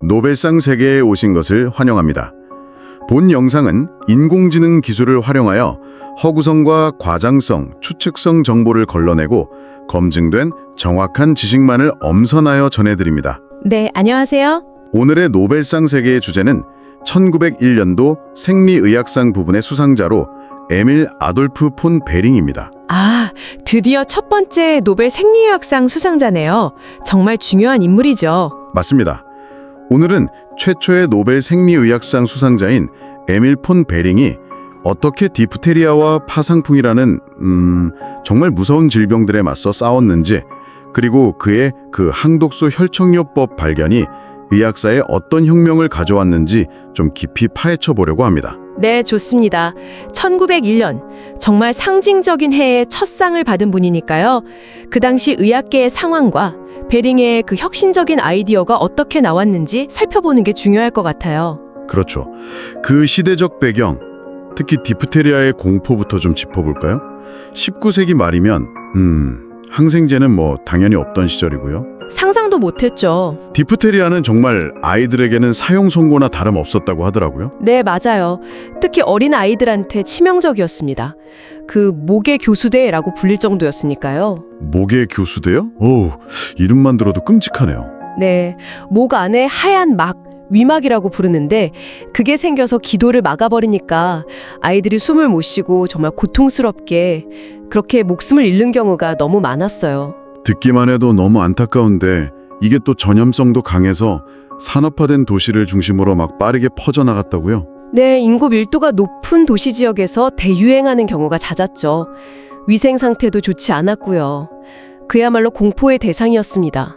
노벨상 세계에 오신 것을 환영합니다. 본 영상은 인공지능 기술을 활용하여 허구성과 과장성, 추측성 정보를 걸러내고 검증된 정확한 지식만을 엄선하여 전해드립니다. 네, 안녕하세요. 오늘의 노벨상 세계의 주제는 1901년도 생리의학상 부분의 수상자로 에밀 아돌프 폰 베링입니다. 아, 드디어 첫 번째 노벨 생리의학상 수상자네요. 정말 중요한 인물이죠. 맞습니다. 오늘은 최초의 노벨 생리의학상 수상자인 에밀 폰 베링이 어떻게 디프테리아와 파상풍이라는 정말 무서운 질병들에 맞서 싸웠는지, 그리고 그의 그 항독소 혈청요법 발견이 의학사에 어떤 혁명을 가져왔는지 좀 깊이 파헤쳐 보려고 합니다. 네, 좋습니다. 1901년, 정말 상징적인 해에 첫 상을 받은 분이니까요. 그 당시 의학계의 상황과 베링의 그 혁신적인 아이디어가 어떻게 나왔는지 살펴보는 게 중요할 것 같아요. 그렇죠. 그 시대적 배경, 특히 디프테리아의 공포부터 좀 짚어볼까요? 19세기 말이면 항생제는 당연히 없던 시절이고요. 상상도 못했죠. 디프테리아는 정말 아이들에게는 사용 선고나 다름없었다고 하더라고요. 네, 맞아요. 특히 어린 아이들한테 치명적이었습니다. 그 목의 교수대라고 불릴 정도였으니까요. 목의 교수대요? 오, 이름만 들어도 끔찍하네요. 네, 목 안에 하얀 막, 위막이라고 부르는데 그게 생겨서 기도를 막아버리니까 아이들이 숨을 못 쉬고 정말 고통스럽게 그렇게 목숨을 잃는 경우가 너무 많았어요. 듣기만 해도 너무 안타까운데 이게 또 전염성도 강해서 산업화된 도시를 중심으로 막 빠르게 퍼져나갔다고요? 네, 인구 밀도가 높은 도시 지역에서 대유행하는 경우가 잦았죠. 위생 상태도 좋지 않았고요. 그야말로 공포의 대상이었습니다.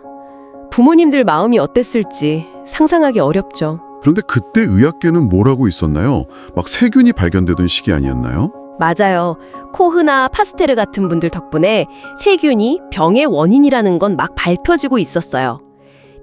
부모님들 마음이 어땠을지 상상하기 어렵죠. 그런데 그때 의학계는 뭘 하고 있었나요? 막 세균이 발견되던 시기 아니었나요? 맞아요. 코흐나 파스테르 같은 분들 덕분에 세균이 병의 원인이라는 건 막 밝혀지고 있었어요.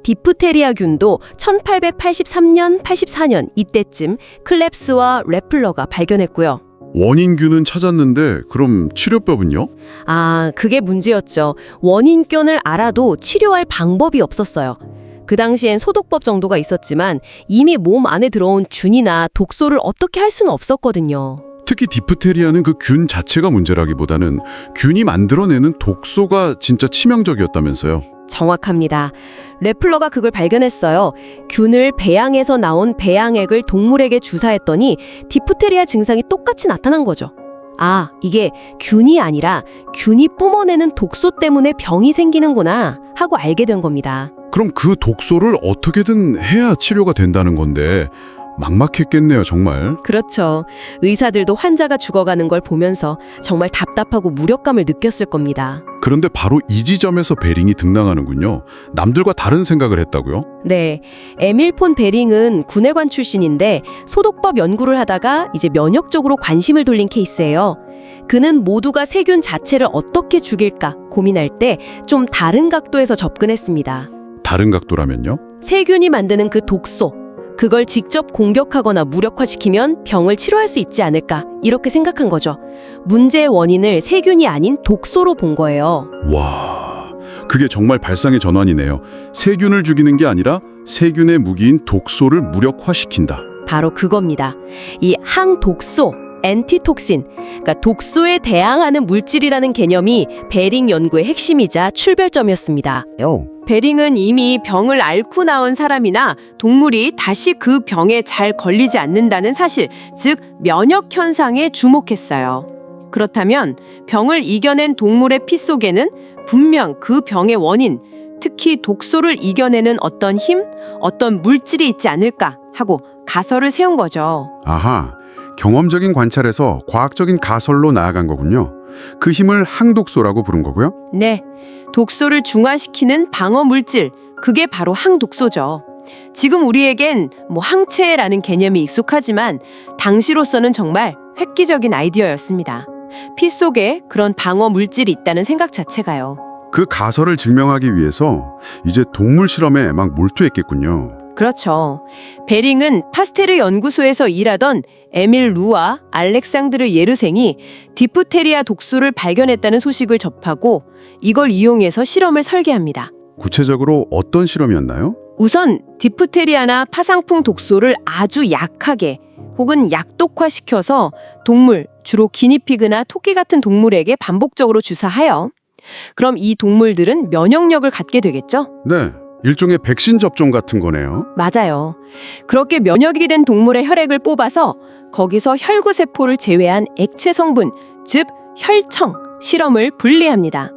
디프테리아균도 1883년, 84년 이때쯤 클랩스와 레플러가 발견했고요. 원인균은 찾았는데 그럼 치료법은요? 아, 그게 문제였죠. 원인균을 알아도 치료할 방법이 없었어요. 그 당시엔 소독법 정도가 있었지만 이미 몸 안에 들어온 균이나 독소를 어떻게 할 수는 없었거든요. 특히 디프테리아는 그 균 자체가 문제라기보다는 균이 만들어내는 독소가 진짜 치명적이었다면서요. 정확합니다. 레플러가 그걸 발견했어요. 균을 배양에서 나온 배양액을 동물에게 주사했더니 디프테리아 증상이 똑같이 나타난 거죠. 아, 이게 균이 아니라 균이 뿜어내는 독소 때문에 병이 생기는구나 하고 알게 된 겁니다. 그럼 그 독소를 어떻게든 해야 치료가 된다는 건데 막막했겠네요, 정말. 그렇죠. 의사들도 환자가 죽어가는 걸 보면서 정말 답답하고 무력감을 느꼈을 겁니다. 그런데 바로 이 지점에서 베링이 등장하는군요. 남들과 다른 생각을 했다고요? 네, 에밀 폰 베링은 군의관 출신인데 소독법 연구를 하다가 이제 면역 쪽으로 관심을 돌린 케이스예요. 그는 모두가 세균 자체를 어떻게 죽일까 고민할 때 좀 다른 각도에서 접근했습니다. 다른 각도라면요? 세균이 만드는 그 독소, 그걸 직접 공격하거나 무력화시키면 병을 치료할 수 있지 않을까 이렇게 생각한 거죠. 문제의 원인을 세균이 아닌 독소로 본 거예요. 와, 그게 정말 발상의 전환이네요. 세균을 죽이는 게 아니라 세균의 무기인 독소를 무력화시킨다. 바로 그겁니다. 이 항독소, 엔티톡신, 그러니까 독소에 대항하는 물질이라는 개념이 베링 연구의 핵심이자 출발점이었습니다. 베링은 이미 병을 앓고 나온 사람이나 동물이 다시 그 병에 잘 걸리지 않는다는 사실, 즉 면역 현상에 주목했어요. 그렇다면 병을 이겨낸 동물의 피 속에는 분명 그 병의 원인, 특히 독소를 이겨내는 어떤 힘, 어떤 물질이 있지 않을까 하고 가설을 세운 거죠. 아하, 경험적인 관찰에서 과학적인 가설로 나아간 거군요. 그 힘을 항독소라고 부른 거고요. 네, 독소를 중화시키는 방어 물질, 그게 바로 항독소죠. 지금 우리에겐 항체라는 개념이 익숙하지만 당시로서는 정말 획기적인 아이디어였습니다. 피 속에 그런 방어 물질이 있다는 생각 자체가요. 그 가설을 증명하기 위해서 이제 동물 실험에 막 몰두했겠군요. 그렇죠. 베링은 파스테르 연구소에서 일하던 에밀 루와 알렉상드르 예르생이 디프테리아 독소를 발견했다는 소식을 접하고 이걸 이용해서 실험을 설계합니다. 구체적으로 어떤 실험이었나요? 우선 디프테리아나 파상풍 독소를 아주 약하게 혹은 약독화시켜서 동물, 주로 기니피그나 토끼 같은 동물에게 반복적으로 주사하여 그럼 이 동물들은 면역력을 갖게 되겠죠? 네, 일종의 백신 접종 같은 거네요. 맞아요. 그렇게 면역이 된 동물의 혈액을 뽑아서 거기서 혈구세포를 제외한 액체 성분, 즉 혈청, 실험을 분리합니다.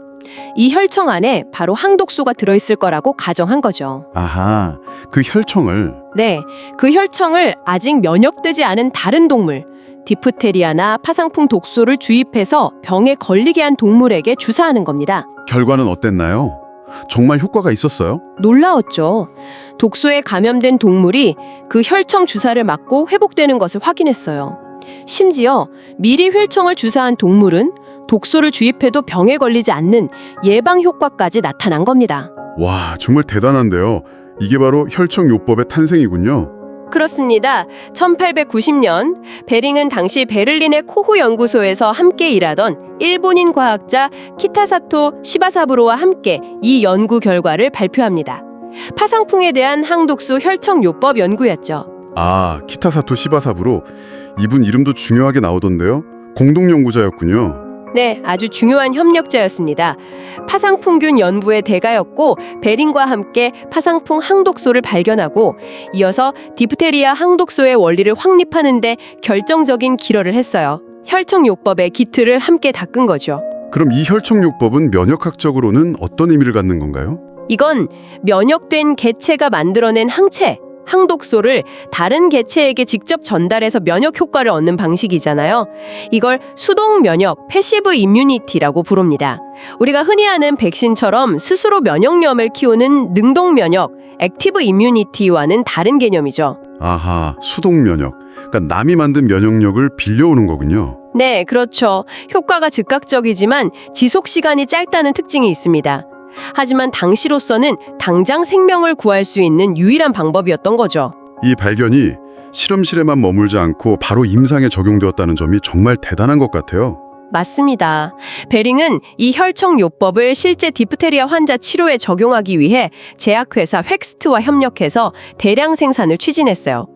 이 혈청 안에 바로 항독소가 들어있을 거라고 가정한 거죠. 아하, 그 혈청을. 네, 그 혈청을 아직 면역되지 않은 다른 동물, 디프테리아나 파상풍 독소를 주입해서 병에 걸리게 한 동물에게 주사하는 겁니다. 결과는 어땠나요? 정말 효과가 있었어요? 놀라웠죠. 독소에 감염된 동물이 그 혈청 주사를 맞고 회복되는 것을 확인했어요. 심지어 미리 혈청을 주사한 동물은 독소를 주입해도 병에 걸리지 않는 예방 효과까지 나타난 겁니다. 와, 정말 대단한데요. 이게 바로 혈청요법의 탄생이군요. 그렇습니다. 1890년 베링은 당시 베를린의 코후 연구소에서 함께 일하던 일본인 과학자 키타사토 시바사부로와 함께 이 연구 결과를 발표합니다. 파상풍에 대한 항독소 혈청요법 연구였죠. 아, 키타사토 시바사부로. 이분 이름도 중요하게 나오던데요. 공동 연구자였군요. 네, 아주 중요한 협력자였습니다. 파상풍균 연구의 대가였고 베링과 함께 파상풍 항독소를 발견하고 이어서 디프테리아 항독소의 원리를 확립하는 데 결정적인 기여를 했어요. 혈청요법의 기틀을 함께 닦은 거죠. 그럼 이 혈청요법은 면역학적으로는 어떤 의미를 갖는 건가요? 이건 면역된 개체가 만들어낸 항체, 항독소를 다른 개체에게 직접 전달해서 면역 효과를 얻는 방식이잖아요. 이걸 수동 면역, 패시브 이뮤니티라고 부릅니다. 우리가 흔히 아는 백신처럼 스스로 면역력을 키우는 능동 면역, 액티브 이뮤니티와는 다른 개념이죠. 아하, 수동 면역. 그러니까 남이 만든 면역력을 빌려오는 거군요. 네, 그렇죠. 효과가 즉각적이지만 지속 시간이 짧다는 특징이 있습니다. 하지만 당시로서는 당장 생명을 구할 수 있는 유일한 방법이었던 거죠. 이 발견이 실험실에만 머물지 않고 바로 임상에 적용되었다는 점이 정말 대단한 것 같아요. 맞습니다. 베링은 이 혈청요법을 실제 디프테리아 환자 치료에 적용하기 위해 제약회사 획스트와 협력해서 대량 생산을 추진했어요.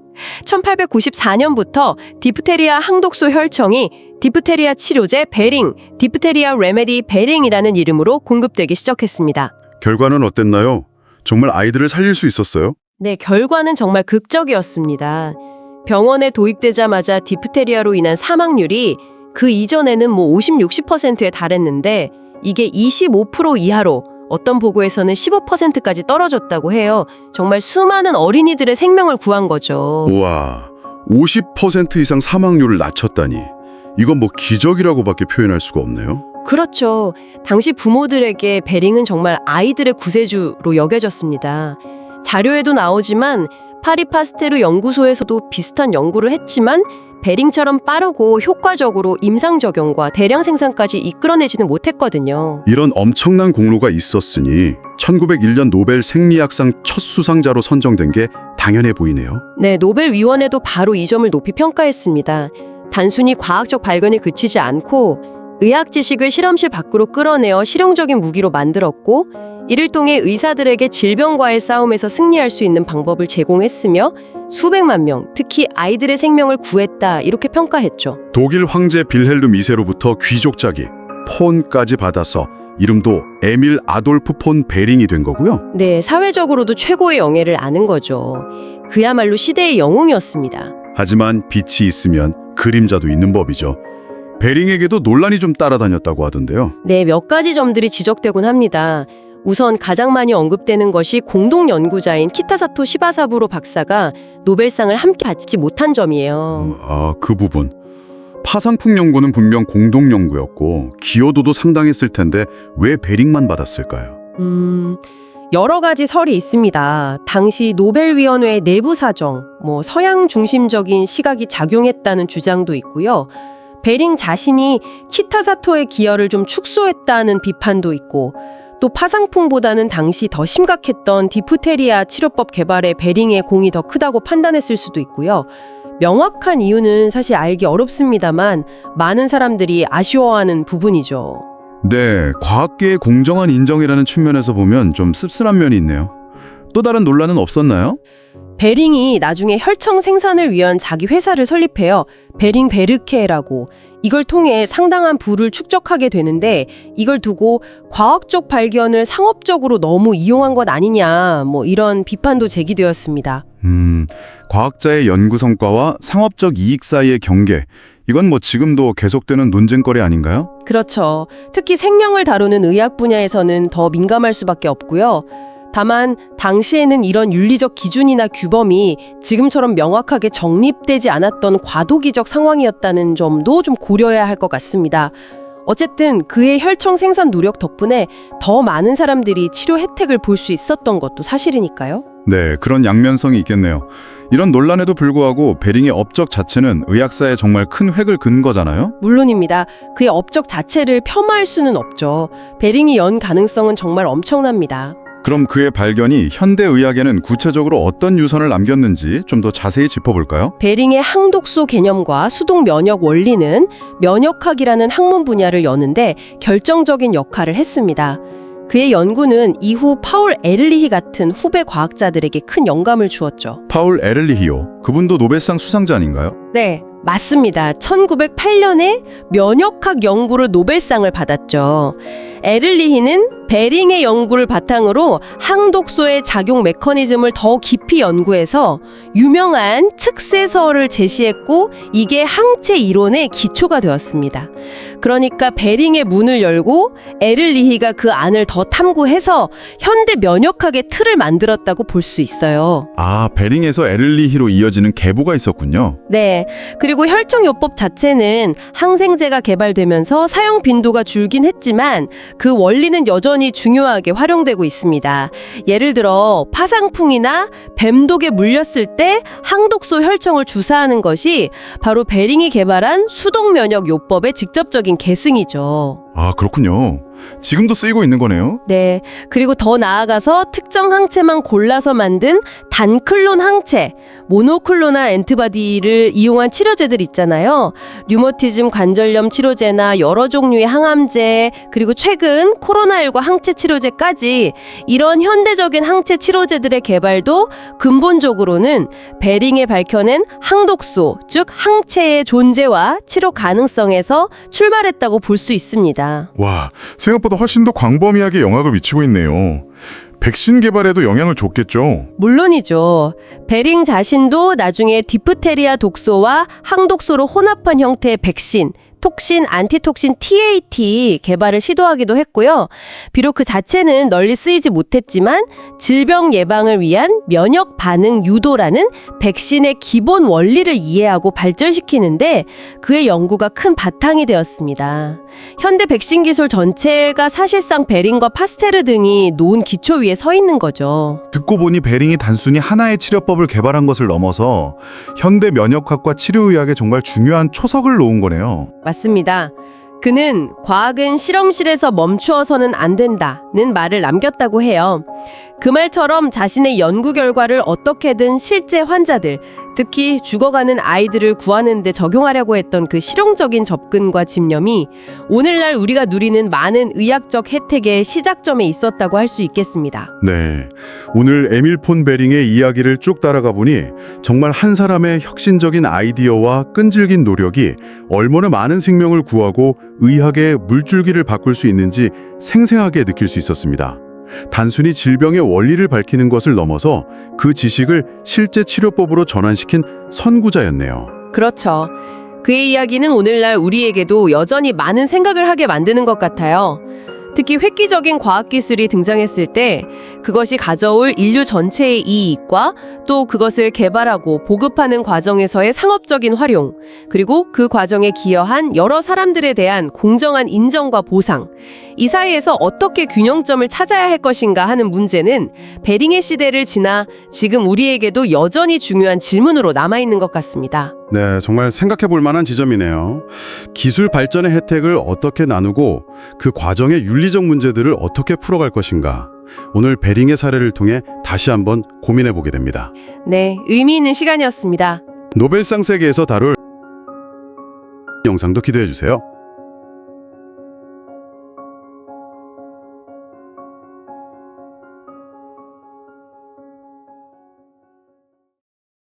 1894년부터 디프테리아 항독소 혈청이 디프테리아 치료제 베링, 디프테리아 레메디 베링이라는 이름으로 공급되기 시작했습니다. 결과는 어땠나요? 정말 아이들을 살릴 수 있었어요? 네, 결과는 정말 극적이었습니다. 병원에 도입되자마자 디프테리아로 인한 사망률이 그 이전에는 50, 60%에 달했는데 이게 25% 이하로 어떤 보고에서는 15%까지 떨어졌다고 해요. 정말 수많은 어린이들의 생명을 구한 거죠. 우와, 50% 이상 사망률을 낮췄다니. 이건 기적이라고밖에 표현할 수가 없네요. 그렇죠. 당시 부모들에게 베링은 정말 아이들의 구세주로 여겨졌습니다. 자료에도 나오지만 파리 파스테르 연구소에서도 비슷한 연구를 했지만 베링처럼 빠르고 효과적으로 임상 적용과 대량 생산까지 이끌어내지는 못했거든요. 이런 엄청난 공로가 있었으니 1901년 노벨 생리학상 첫 수상자로 선정된 게 당연해 보이네요. 네, 노벨위원회도 바로 이 점을 높이 평가했습니다. 단순히 과학적 발견에 그치지 않고 의학 지식을 실험실 밖으로 끌어내어 실용적인 무기로 만들었고 이를 통해 의사들에게 질병과의 싸움에서 승리할 수 있는 방법을 제공했으며 수백만 명, 특히 아이들의 생명을 구했다 이렇게 평가했죠. 독일 황제 빌헬름 2세로부터 귀족자기, 폰까지 받아서 이름도 에밀 아돌프 폰 베링이 된 거고요. 네, 사회적으로도 최고의 영예를 아는 거죠. 그야말로 시대의 영웅이었습니다. 하지만 빛이 있으면 그림자도 있는 법이죠. 베링에게도 논란이 좀 따라다녔다고 하던데요. 네, 몇 가지 점들이 지적되곤 합니다. 우선 가장 많이 언급되는 것이 공동 연구자인 키타사토 시바사부로 박사가 노벨상을 함께 받지 못한 점이에요. 그 부분. 파상풍 연구는 분명 공동 연구였고 기여도도 상당했을 텐데 왜 베링만 받았을까요? 여러 가지 설이 있습니다. 당시 노벨위원회의 내부 사정, 서양 중심적인 시각이 작용했다는 주장도 있고요. 베링 자신이 키타사토의 기여를 좀 축소했다는 비판도 있고 또 파상풍보다는 당시 더 심각했던 디프테리아 치료법 개발에 베링의 공이 더 크다고 판단했을 수도 있고요. 명확한 이유는 사실 알기 어렵습니다만 많은 사람들이 아쉬워하는 부분이죠. 네, 과학계의 공정한 인정이라는 측면에서 보면 좀 씁쓸한 면이 있네요. 또 다른 논란은 없었나요? 베링이 나중에 혈청 생산을 위한 자기 회사를 설립해요. 베링 베르케라고. 이걸 통해 상당한 부를 축적하게 되는데 이걸 두고 과학적 발견을 상업적으로 너무 이용한 것 아니냐, 이런 비판도 제기되었습니다. 과학자의 연구 성과와 상업적 이익 사이의 경계, 이건 지금도 계속되는 논쟁거리 아닌가요? 그렇죠. 특히 생명을 다루는 의학 분야에서는 더 민감할 수밖에 없고요. 다만 당시에는 이런 윤리적 기준이나 규범이 지금처럼 명확하게 정립되지 않았던 과도기적 상황이었다는 점도 좀 고려해야 할 것 같습니다. 어쨌든 그의 혈청 생산 노력 덕분에 더 많은 사람들이 치료 혜택을 볼 수 있었던 것도 사실이니까요. 네, 그런 양면성이 있겠네요. 이런 논란에도 불구하고 베링의 업적 자체는 의학사에 정말 큰 획을 그은 거잖아요? 물론입니다. 그의 업적 자체를 폄하할 수는 없죠. 베링이 연 가능성은 정말 엄청납니다. 그럼 그의 발견이 현대 의학에는 구체적으로 어떤 유산을 남겼는지 좀 더 자세히 짚어볼까요? 베링의 항독소 개념과 수동 면역 원리는 면역학이라는 학문 분야를 여는데 결정적인 역할을 했습니다. 그의 연구는 이후 파울 에를리히 같은 후배 과학자들에게 큰 영감을 주었죠. 파울 에를리히요. 그분도 노벨상 수상자 아닌가요? 네, 맞습니다. 1908년에 면역학 연구로 노벨상을 받았죠. 에를리히는 베링의 연구를 바탕으로 항독소의 작용 메커니즘을 더 깊이 연구해서 유명한 측세설을 제시했고 이게 항체 이론의 기초가 되었습니다. 그러니까 베링의 문을 열고 에를리히가 그 안을 더 탐구해서 현대 면역학의 틀을 만들었다고 볼 수 있어요. 아, 베링에서 에를리히로 이어지는 계보가 있었군요. 네, 그리고 혈청요법 자체는 항생제가 개발되면서 사용 빈도가 줄긴 했지만 그 원리는 여전히 중요하게 활용되고 있습니다. 예를 들어 파상풍이나 뱀독에 물렸을 때 항독소 혈청을 주사하는 것이 바로 베링이 개발한 수동면역요법의 직접적인 계승이죠. 아, 그렇군요. 지금도 쓰이고 있는 거네요. 네, 그리고 더 나아가서 특정 항체만 골라서 만든 단클론 항체, 모노클로널 앤티바디를 이용한 치료제들 있잖아요. 류머티즘 관절염 치료제나 여러 종류의 항암제, 그리고 최근 코로나19 항체 치료제까지 이런 현대적인 항체 치료제들의 개발도 근본적으로는 베링이 밝혀낸 항독소, 즉 항체의 존재와 치료 가능성에서 출발했다고 볼 수 있습니다. 와, 생각보다 훨씬 더 광범위하게 영향을 미치고 있네요. 백신 개발에도 영향을 줬겠죠? 물론이죠. 베링 자신도 나중에 디프테리아 독소와 항독소로 혼합한 형태의 백신, 톡신, 안티톡신 TAT 개발을 시도하기도 했고요. 비록 그 자체는 널리 쓰이지 못했지만 질병 예방을 위한 면역 반응 유도라는 백신의 기본 원리를 이해하고 발전시키는데 그의 연구가 큰 바탕이 되었습니다. 현대 백신 기술 전체가 사실상 베링과 파스테르 등이 놓은 기초 위에 서 있는 거죠. 듣고 보니 베링이 단순히 하나의 치료법을 개발한 것을 넘어서 현대 면역학과 치료의학에 정말 중요한 초석을 놓은 거네요. 맞습니다. 그는 과학은 실험실에서 멈추어서는 안 된다는 말을 남겼다고 해요. 그 말처럼 자신의 연구 결과를 어떻게든 실제 환자들, 특히 죽어가는 아이들을 구하는 데 적용하려고 했던 그 실용적인 접근과 집념이 오늘날 우리가 누리는 많은 의학적 혜택의 시작점에 있었다고 할 수 있겠습니다. 네, 오늘 에밀 폰 베링의 이야기를 쭉 따라가 보니 정말 한 사람의 혁신적인 아이디어와 끈질긴 노력이 얼마나 많은 생명을 구하고 의학의 물줄기를 바꿀 수 있는지 생생하게 느낄 수 있었습니다. 단순히 질병의 원리를 밝히는 것을 넘어서 그 지식을 실제 치료법으로 전환시킨 선구자였네요. 그렇죠. 그의 이야기는 오늘날 우리에게도 여전히 많은 생각을 하게 만드는 것 같아요. 특히 획기적인 과학기술이 등장했을 때 그것이 가져올 인류 전체의 이익과 또 그것을 개발하고 보급하는 과정에서의 상업적인 활용, 그리고 그 과정에 기여한 여러 사람들에 대한 공정한 인정과 보상, 이 사이에서 어떻게 균형점을 찾아야 할 것인가 하는 문제는 베링의 시대를 지나 지금 우리에게도 여전히 중요한 질문으로 남아있는 것 같습니다. 네, 정말 생각해 볼 만한 지점이네요. 기술 발전의 혜택을 어떻게 나누고 그 과정의 윤리적 문제들을 어떻게 풀어갈 것인가. 오늘 베링의 사례를 통해 다시 한번 고민해 보게 됩니다. 네, 의미 있는 시간이었습니다. 노벨상 세계에서 다룰 영상도 기대해 주세요.